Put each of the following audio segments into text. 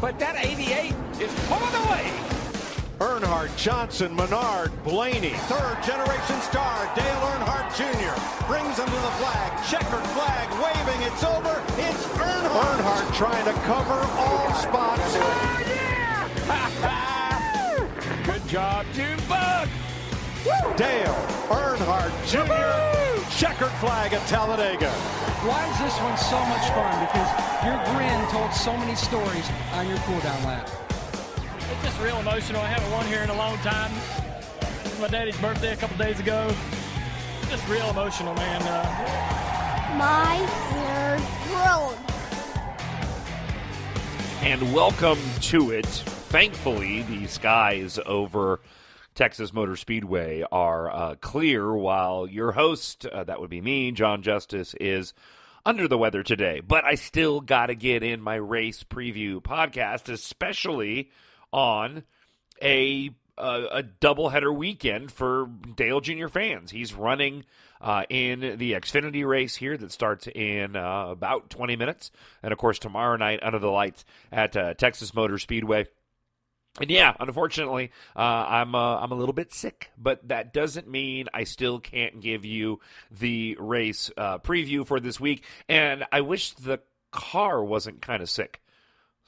but that 88 is pulling away. Earnhardt, Johnson, Menard, Blaney. Third-generation star Dale Earnhardt Jr. brings him to the flag. Checkered flag waving. It's over. It's Earnhardt. Earnhardt trying to cover all spots. Oh, yeah! Good job, Junebug. Dale Earnhardt Jr. Checkered flag at Talladega. Why is this one so much fun? Because your grin told so many stories on your cool-down lap. It's just real emotional. I haven't won here in a long time. It's my daddy's birthday a couple days ago. Just real emotional, man. My nerd world. And welcome to it. Thankfully, the skies over Texas Motor Speedway are clear, while your host, that would be me, John Justice, is under the weather today. But I still got to get in my race preview podcast, especially on a doubleheader weekend for Dale Jr. fans. He's running in the Xfinity race here that starts in about 20 minutes. And, of course, tomorrow night under the lights at Texas Motor Speedway. And, yeah, unfortunately, I'm a little bit sick, but that doesn't mean I still can't give you the race preview for this week. And I wish the car wasn't kind of sick.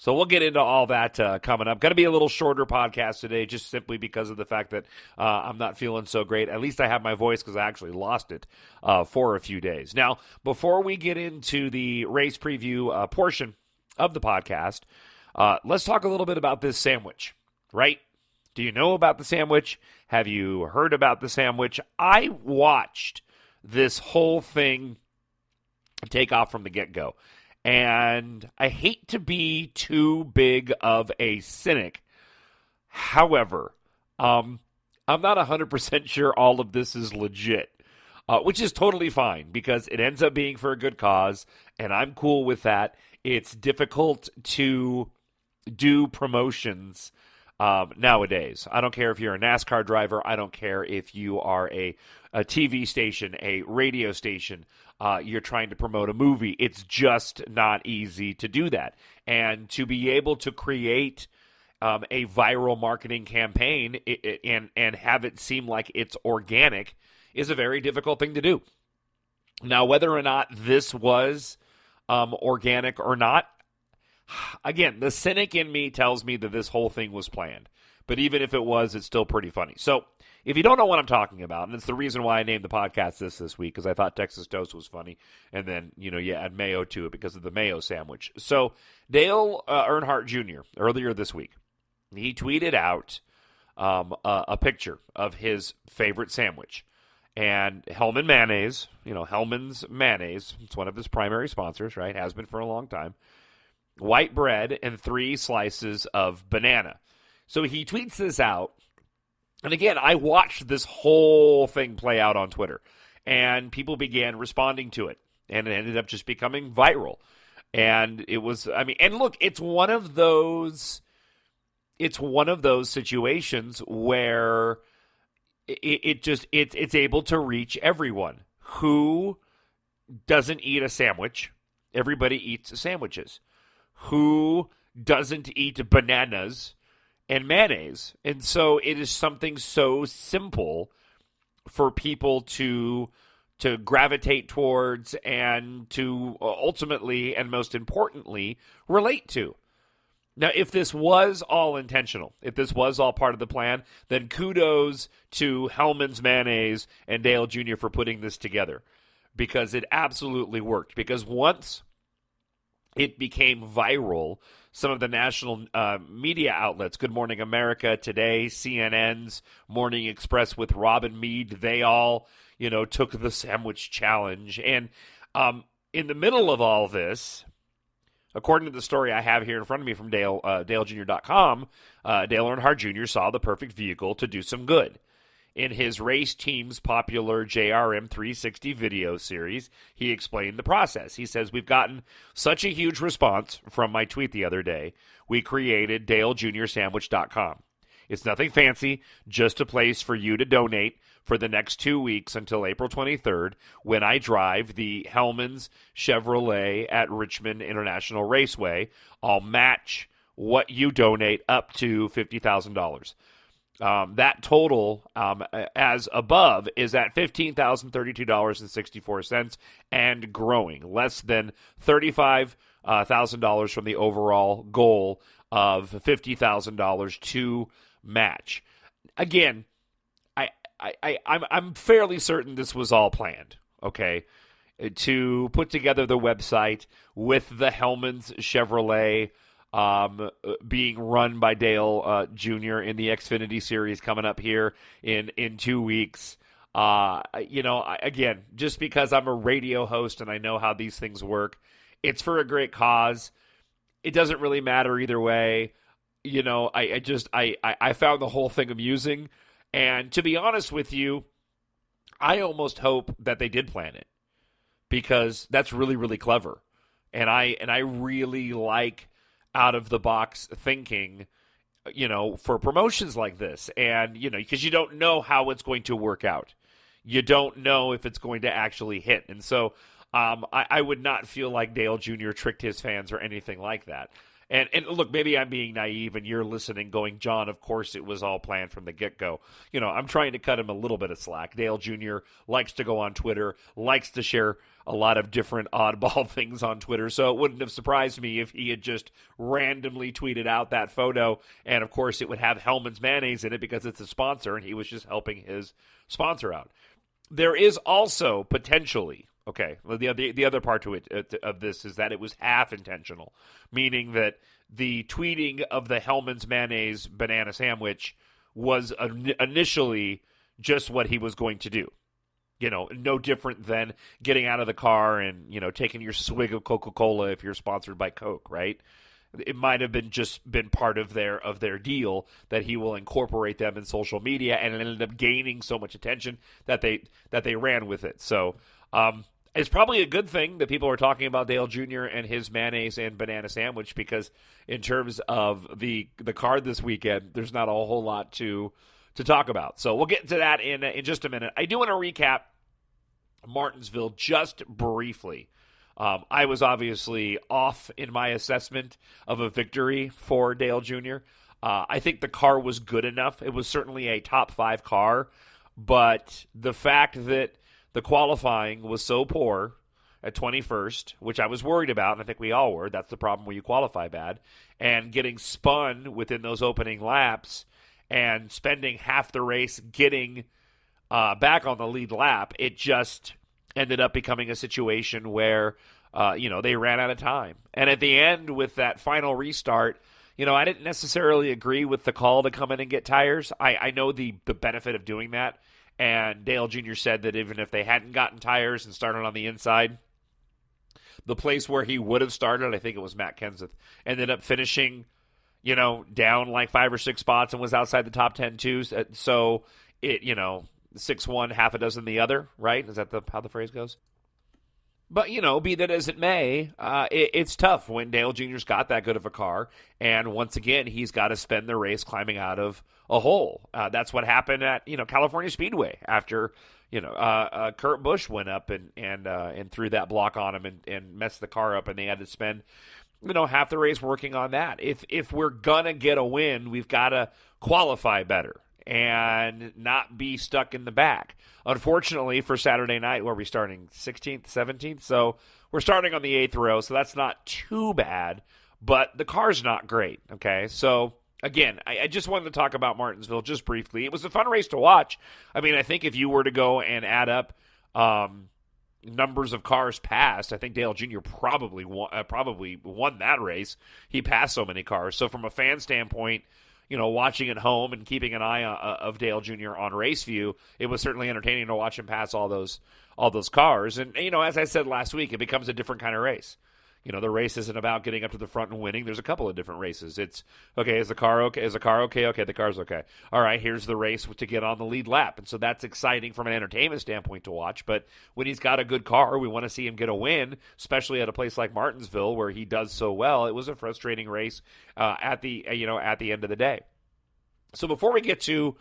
So we'll get into all that coming up. Going to be a little shorter podcast today just simply because of the fact that I'm not feeling so great. At least I have my voice because I actually lost it for a few days. Now, before we get into the race preview portion of the podcast, let's talk a little bit about this sandwich, right? Do you know about the sandwich? Have you heard about the sandwich? I watched this whole thing take off from the get-go. And I hate to be too big of a cynic. However, I'm not 100% sure all of this is legit, which is totally fine because it ends up being for a good cause, and I'm cool with that. It's difficult to do promotions nowadays. I don't care if you're a NASCAR driver. I don't care if you are a TV station, a radio station. You're trying to promote a movie. It's just not easy to do that. And to be able to create a viral marketing campaign and have it seem like it's organic is a very difficult thing to do. Now, whether or not this was organic or not, again, the cynic in me tells me that this whole thing was planned. But even if it was, it's still pretty funny. So if you don't know what I'm talking about, and it's the reason why I named the podcast this week, because I thought Texas Toast was funny, and then, you add Mayo to it because of the Mayo sandwich. So Dale Earnhardt Jr., earlier this week, he tweeted out a picture of his favorite sandwich. And Hellman Mayonnaise, Hellman's Mayonnaise, it's one of his primary sponsors, right? Has been for a long time. White bread and 3 slices of banana. So he tweets this out. And again, I watched this whole thing play out on Twitter, and people began responding to it, and it ended up just becoming viral. And it was, and look, it's one of those situations where it's able to reach everyone. Who doesn't eat a sandwich? Everybody eats sandwiches. Who doesn't eat bananas and mayonnaise? And so it is something so simple for people to gravitate towards and to ultimately and most importantly relate to. Now, if this was all intentional, if this was all part of the plan, then kudos to Hellman's Mayonnaise and Dale Jr. for putting this together, because it absolutely worked. Because once it became viral, some of the national media outlets, Good Morning America, Today, CNN's Morning Express with Robin Meade, they all, took the sandwich challenge. And in the middle of all this, according to the story I have here in front of me from DaleJr.com, Dale Earnhardt Jr. saw the perfect vehicle to do some good. In his race team's popular JRM 360 video series, he explained the process. He says, "We've gotten such a huge response from my tweet the other day, we created DaleJrSandwich.com. It's nothing fancy, just a place for you to donate for the next 2 weeks until April 23rd when I drive the Hellman's Chevrolet at Richmond International Raceway. I'll match what you donate up to $50,000. That total, as above, is at $15,032.64 and growing, less than $35,000 from the overall goal of $50,000 to match. Again, I'm fairly certain this was all planned, okay, to put together the website with the Hellman's Chevrolet being run by Dale Jr. in the Xfinity Series coming up here in 2 weeks. Again, just because I'm a radio host and I know how these things work, it's for a great cause. It doesn't really matter either way. I found the whole thing amusing. And to be honest with you, I almost hope that they did plan it, because that's really, really clever. And I really like out-of-the-box thinking, for promotions like this. And, because you don't know how it's going to work out. You don't know if it's going to actually hit. And so I would not feel like Dale Jr. tricked his fans or anything like that. And look, maybe I'm being naive and you're listening going, John, of course it was all planned from the get-go. I'm trying to cut him a little bit of slack. Dale Jr. likes to go on Twitter, likes to share a lot of different oddball things on Twitter, so it wouldn't have surprised me if he had just randomly tweeted out that photo, and of course it would have Hellman's Mayonnaise in it because it's a sponsor, and he was just helping his sponsor out. There is also potentially, okay, the other part to it of this is that it was half intentional, meaning that the tweeting of the Hellman's Mayonnaise banana sandwich was initially just what he was going to do. No different than getting out of the car and, taking your swig of Coca-Cola if you're sponsored by Coke, right? It might have been part of their deal that he will incorporate them in social media, and it ended up gaining so much attention that they ran with it. So it's probably a good thing that people are talking about Dale Jr. and his mayonnaise and banana sandwich, because in terms of the card this weekend, there's not a whole lot to talk about. So we'll get to that in just a minute. I do want to recap Martinsville just briefly. I was obviously off in my assessment of a victory for Dale Jr. I think the car was good enough. It was certainly a top 5 car, but the fact that the qualifying was so poor at 21st, which I was worried about, and I think we all were. That's the problem when you qualify bad. And getting spun within those opening laps and spending half the race getting back on the lead lap, it just ended up becoming a situation where, they ran out of time. And at the end, with that final restart, I didn't necessarily agree with the call to come in and get tires. I know the benefit of doing that. And Dale Jr. said that even if they hadn't gotten tires and started on the inside, the place where he would have started, I think it was Matt Kenseth, ended up finishing, down like 5 or 6 spots and was outside the top 10 too. So it, 6-1, half a dozen the other, right? Is that how the phrase goes? But, be that as it may, it's tough when Dale Jr.'s got that good of a car. And once again, he's got to spend the race climbing out of a hole. That's what happened at, California Speedway after, Kurt Busch went up and threw that block on him and messed the car up, and they had to spend, half the race working on that. If we're going to get a win, we've got to qualify better and not be stuck in the back. Unfortunately, for Saturday night, where we're starting 16th, 17th, so we're starting on the 8th row, so that's not too bad, but the car's not great, okay? So, again, I just wanted to talk about Martinsville just briefly. It was a fun race to watch. I mean, I think if you were to go and add up numbers of cars passed, I think Dale Jr. probably won that race. He passed so many cars. So from a fan standpoint, watching at home and keeping an eye of Dale Jr. on race view, it was certainly entertaining to watch him pass all those cars. And, as I said last week, it becomes a different kind of race. The race isn't about getting up to the front and winning. There's a couple of different races. It's, okay, is the car okay? Is the car okay? Okay, the car's okay. All right, here's the race to get on the lead lap. And so that's exciting from an entertainment standpoint to watch. But when he's got a good car, we want to see him get a win, especially at a place like Martinsville where he does so well. It was a frustrating race at the end of the day. So before we get to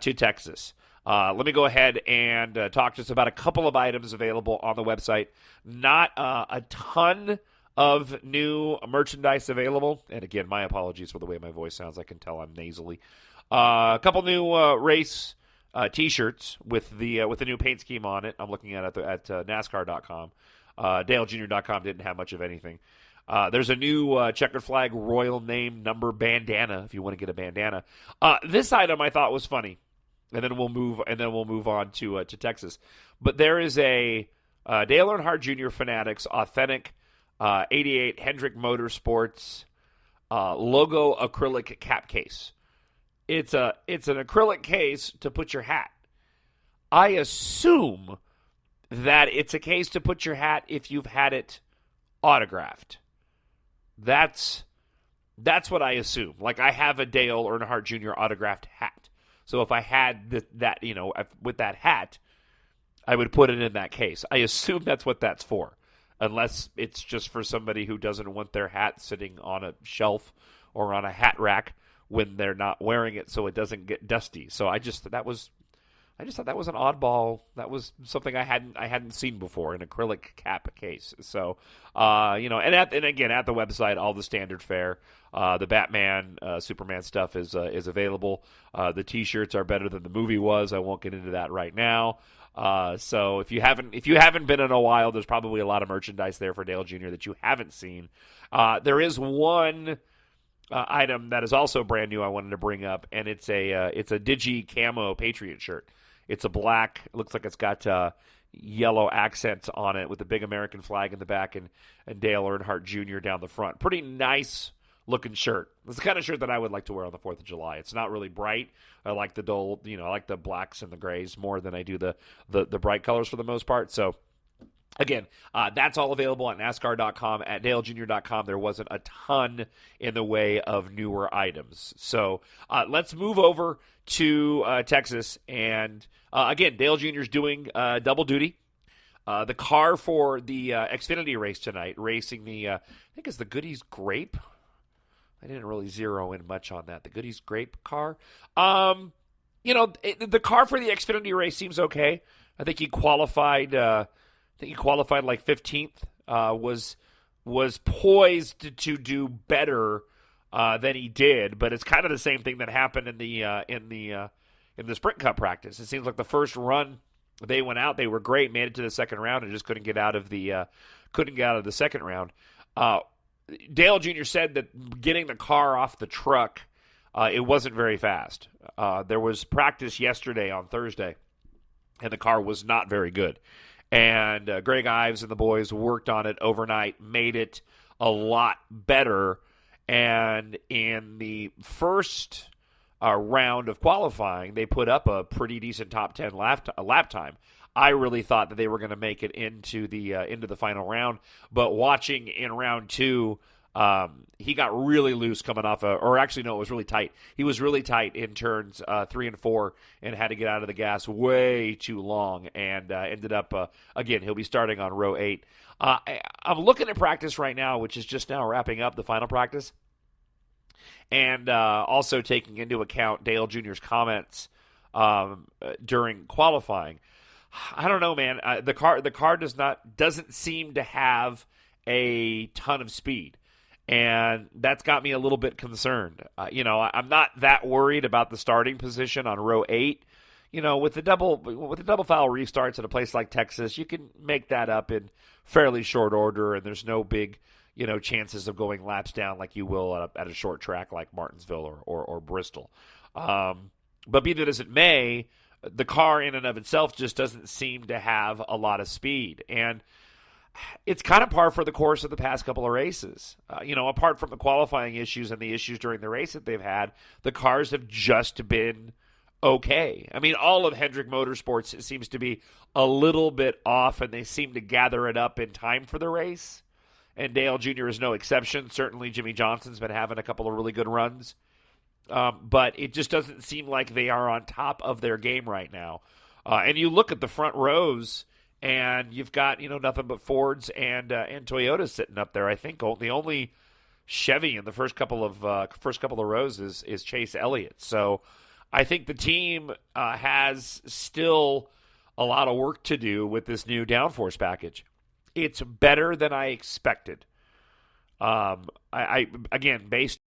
Texas, let me go ahead and talk just about a couple of items available on the website. Not a ton of new merchandise available. And again, my apologies for the way my voice sounds. I can tell I'm nasally. A couple new race T-shirts with the new paint scheme on it. I'm looking at NASCAR.com. DaleJr.com didn't have much of anything. There's a new checkered flag royal name number bandana if you want to get a bandana. This item I thought was funny, and then we'll move on to Texas. But there is a Dale Earnhardt Jr. Fanatics authentic 88 Hendrick Motorsports logo acrylic cap case. It's an acrylic case to put your hat. I assume that it's a case to put your hat if you've had it autographed. That's what I assume. Like, I have a Dale Earnhardt Jr. autographed hat. So if I had that, with that hat, I would put it in that case. I assume that's what that's for, unless it's just for somebody who doesn't want their hat sitting on a shelf or on a hat rack when they're not wearing it so it doesn't get dusty. So I just thought that was an oddball. That was something I hadn't seen before, an acrylic cap case. So, and again at the website, all the standard fare. The Batman, Superman stuff is available. The T-shirts are better than the movie was. I won't get into that right now. So if you haven't been in a while, there's probably a lot of merchandise there for Dale Jr. that you haven't seen. There is one item that is also brand new I wanted to bring up, and it's a Digi Camo Patriot shirt. It's a black. It looks like it's got yellow accents on it with the big American flag in the back and Dale Earnhardt Jr. down the front. Pretty nice looking shirt. It's the kind of shirt that I would like to wear on the 4th of July. It's not really bright. I like the dull, I like the blacks and the grays more than I do the bright colors for the most part. So again, that's all available at NASCAR.com. At DaleJr.com, there wasn't a ton in the way of newer items. So let's move over to Texas. And again, Dale Jr. is doing double duty. The car for the Xfinity race tonight, racing the, I think it's the Goodies Grape. I didn't really zero in much on that. The Goodies Grape car. The car for the Xfinity race seems okay. I think he qualified like 15th. Was poised to do better than he did, but it's kind of the same thing that happened in the Sprint Cup practice. It seems like the first run they went out, they were great, made it to the second round, and just couldn't get out of the second round. Dale Jr. said that getting the car off the truck, it wasn't very fast. There was practice yesterday on Thursday, and the car was not very good. And Greg Ives and the boys worked on it overnight, made it a lot better. And in the first round of qualifying, they put up a pretty decent top 10 lap time. I really thought that they were going to make it into the final round, but watching in round 2, he got really loose coming off it was really tight. He was really tight in turns 3 and 4 and had to get out of the gas way too long, and ended up again. He'll be starting on row 8. I'm looking at practice right now, which is just now wrapping up the final practice, and also taking into account Dale Jr.'s comments during qualifying. I don't know, man. The car doesn't seem to have a ton of speed, and that's got me a little bit concerned. I'm not that worried about the starting position on row 8. With the double foul restarts at a place like Texas, you can make that up in fairly short order, and there's no big chances of going laps down like you will at a short track like Martinsville or Bristol. But be that as it may, the car in and of itself just doesn't seem to have a lot of speed. And it's kind of par for the course of the past couple of races. Apart from the qualifying issues and the issues during the race that they've had, the cars have just been okay. I mean, all of Hendrick Motorsports seems to be a little bit off, and they seem to gather it up in time for the race. And Dale Jr. is no exception. Certainly Jimmy Johnson's been having a couple of really good runs. But it just doesn't seem like they are on top of their game right now. And you look at the front rows, and you've got nothing but Fords and Toyotas sitting up there. I think the only Chevy in the first couple of rows is Chase Elliott. So I think the team has still a lot of work to do with this new downforce package. It's better than I expected. I again, based